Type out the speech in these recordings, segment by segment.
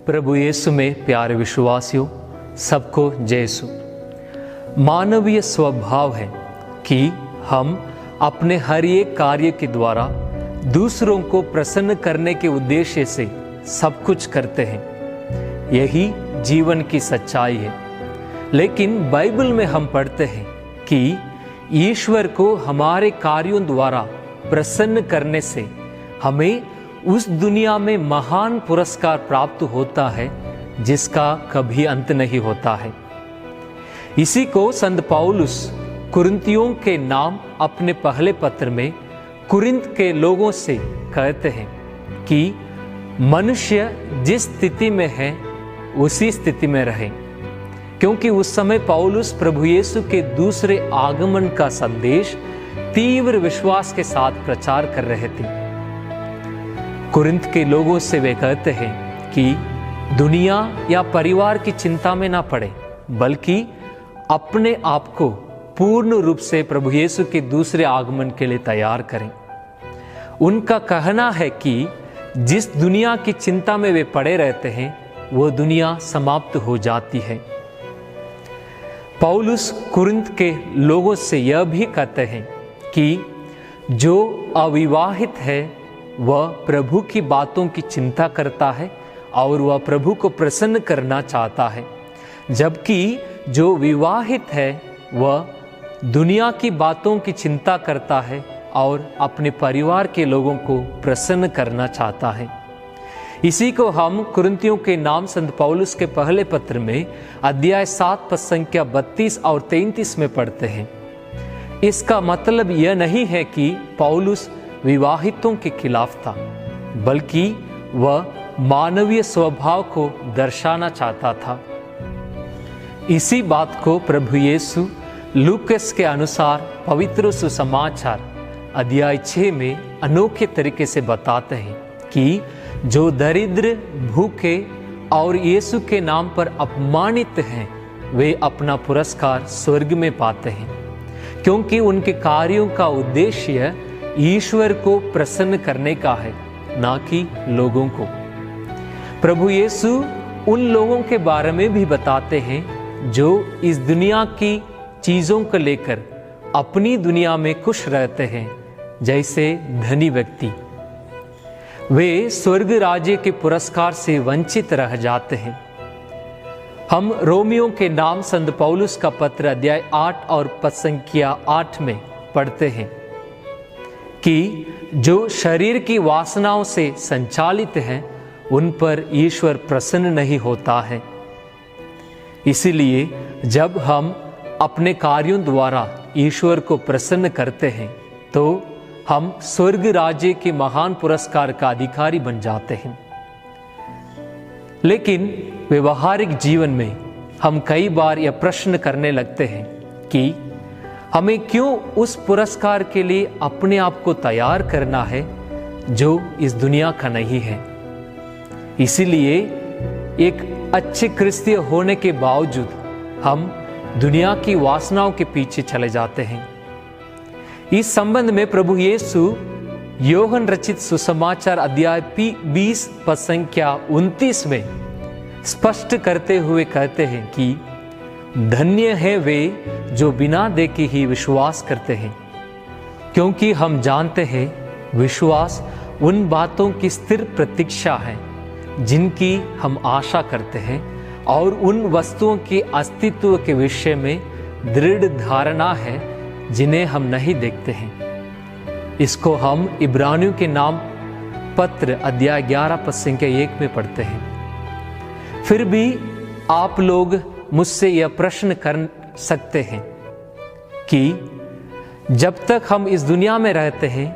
प्रभु यीशु में प्यारे विश्वासियों, सबको जय यीशु। मानवीय स्वभाव है कि हम अपने हर एक कार्य के द्वारा दूसरों को प्रसन्न करने के उद्देश्य से सब कुछ करते हैं। यही जीवन की सच्चाई है। लेकिन बाइबल में हम पढ़ते हैं कि ईश्वर को हमारे कार्यों द्वारा प्रसन्न करने से हमें उस दुनिया में महान पुरस्कार प्राप्त होता है जिसका कभी अंत नहीं होता है। इसी को संत पौलुस कुरिन्थियों के नाम अपने पहले पत्र में कुरिन्थ के लोगों से कहते हैं कि मनुष्य जिस स्थिति में है उसी स्थिति में रहे, क्योंकि उस समय पौलुस प्रभु यीशु के दूसरे आगमन का संदेश तीव्र विश्वास के साथ प्रचार कर रहे थे। कुरिन्थ के लोगों से वे कहते हैं कि दुनिया या परिवार की चिंता में ना पड़े, बल्कि अपने आप को पूर्ण रूप से प्रभु यीशु के दूसरे आगमन के लिए तैयार करें। उनका कहना है कि जिस दुनिया की चिंता में वे पड़े रहते हैं वो दुनिया समाप्त हो जाती है। पौलुस कुरिन्थ के लोगों से यह भी कहते हैं कि जो अविवाहित है वह प्रभु की बातों की चिंता करता है और वह प्रभु को प्रसन्न करना चाहता है, जबकि जो विवाहित है वह दुनिया की बातों की चिंता करता है और अपने परिवार के लोगों को प्रसन्न करना चाहता है। इसी को हम कुरिन्थियों के नाम संत पौलुस के पहले पत्र में अध्याय 7 पद संख्या 32 और 33 में पढ़ते हैं। इसका मतलब यह नहीं है कि पौलुस विवाहितों के खिलाफ था, बल्कि वह मानवीय स्वभाव को दर्शाना चाहता था। इसी बात को प्रभु यीशु लूकस के अनुसार पवित्र सुसमाचार अध्याय 6 में अनोखे तरीके से बताते हैं कि जो दरिद्र, भूखे और यीशु के नाम पर अपमानित हैं वे अपना पुरस्कार स्वर्ग में पाते हैं, क्योंकि उनके कार्यों का उद्देश्य ईश्वर को प्रसन्न करने का है, ना कि लोगों को। प्रभु यीशु उन लोगों के बारे में भी बताते हैं जो इस दुनिया की चीजों को लेकर अपनी दुनिया में खुश रहते हैं, जैसे धनी व्यक्ति। वे स्वर्ग राज्य के पुरस्कार से वंचित रह जाते हैं। हम रोमियों के नाम संत पौलुस का पत्र अध्याय 8 और पद संख्या 8 में पढ़ते हैं कि जो शरीर की वासनाओं से संचालित हैं उन पर ईश्वर प्रसन्न नहीं होता है। इसीलिए जब हम अपने कार्यों द्वारा ईश्वर को प्रसन्न करते हैं तो हम स्वर्ग राज्य के महान पुरस्कार का अधिकारी बन जाते हैं। लेकिन व्यवहारिक जीवन में हम कई बार यह प्रश्न करने लगते हैं कि हमें क्यों उस पुरस्कार के लिए अपने आप को तैयार करना है जो इस दुनिया का नहीं है। इसीलिए एक अच्छे क्रिस्तीय होने के बावजूद हम दुनिया की वासनाओं के पीछे चले जाते हैं। इस संबंध में प्रभु यीशु योहन रचित सुसमाचार अध्याय 20 पद संख्या 29 में स्पष्ट करते हुए कहते हैं कि धन्य है वे जो बिना देखे ही विश्वास करते हैं, क्योंकि हम जानते हैं विश्वास उन बातों की स्थिर प्रतीक्षा है जिनकी हम आशा करते हैं और उन वस्तुओं के अस्तित्व के विषय में दृढ़ धारणा है जिन्हें हम नहीं देखते हैं। इसको हम इब्रानियों के नाम पत्र अध्याय 11 पद संख्या 1 में पढ़ते हैं। फिर भी आप लोग मुझसे यह प्रश्न कर सकते हैं कि जब तक हम इस दुनिया में रहते हैं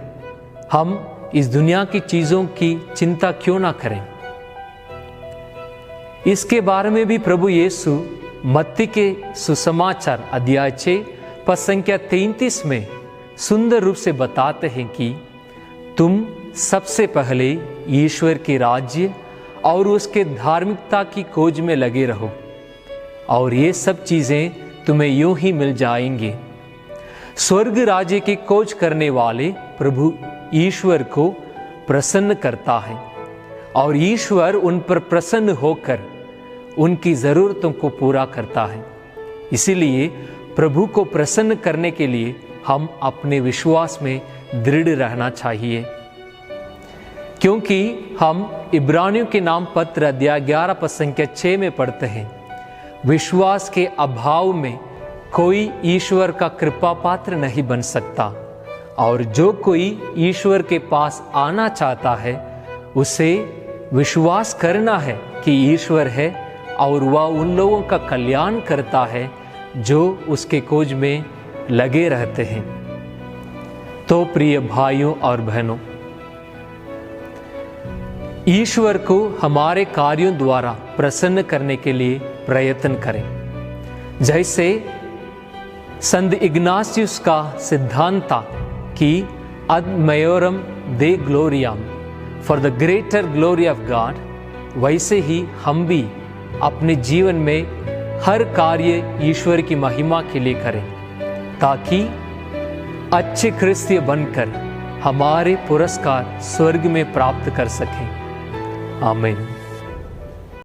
हम इस दुनिया की चीजों की चिंता क्यों ना करें। इसके बारे में भी प्रभु यीशु मत्ती के सुसमाचार अध्याय 6 पद संख्या 33 में सुंदर रूप से बताते हैं कि तुम सबसे पहले ईश्वर के राज्य और उसके धार्मिकता की खोज में लगे रहो और ये सब चीजें तुम्हें यूं ही मिल जाएंगी। स्वर्ग राज्य की खोज करने वाले प्रभु ईश्वर को प्रसन्न करता है और ईश्वर उन पर प्रसन्न होकर उनकी ज़रूरतों को पूरा करता है। इसीलिए प्रभु को प्रसन्न करने के लिए हम अपने विश्वास में दृढ़ रहना चाहिए, क्योंकि हम इब्रानियों के नाम पत्र अध्याय 11 पद संख्या 6 में पढ़ते हैं, विश्वास के अभाव में कोई ईश्वर का कृपा पात्र नहीं बन सकता, और जो कोई ईश्वर के पास आना चाहता है उसे विश्वास करना है कि ईश्वर है और वह उन लोगों का कल्याण करता है जो उसके खोज में लगे रहते हैं। तो प्रिय भाइयों और बहनों, ईश्वर को हमारे कार्यों द्वारा प्रसन्न करने के लिए प्रयत्न करें। जैसे संत इग्नासियस का सिद्धांत था कि ad maiorem Dei gloriam, for the greater glory of God, वैसे ही हम भी अपने जीवन में हर कार्य ईश्वर की महिमा के लिए करें, ताकि अच्छे क्रिस्तीय बनकर हमारे पुरस्कार स्वर्ग में प्राप्त कर सकें। आमीन।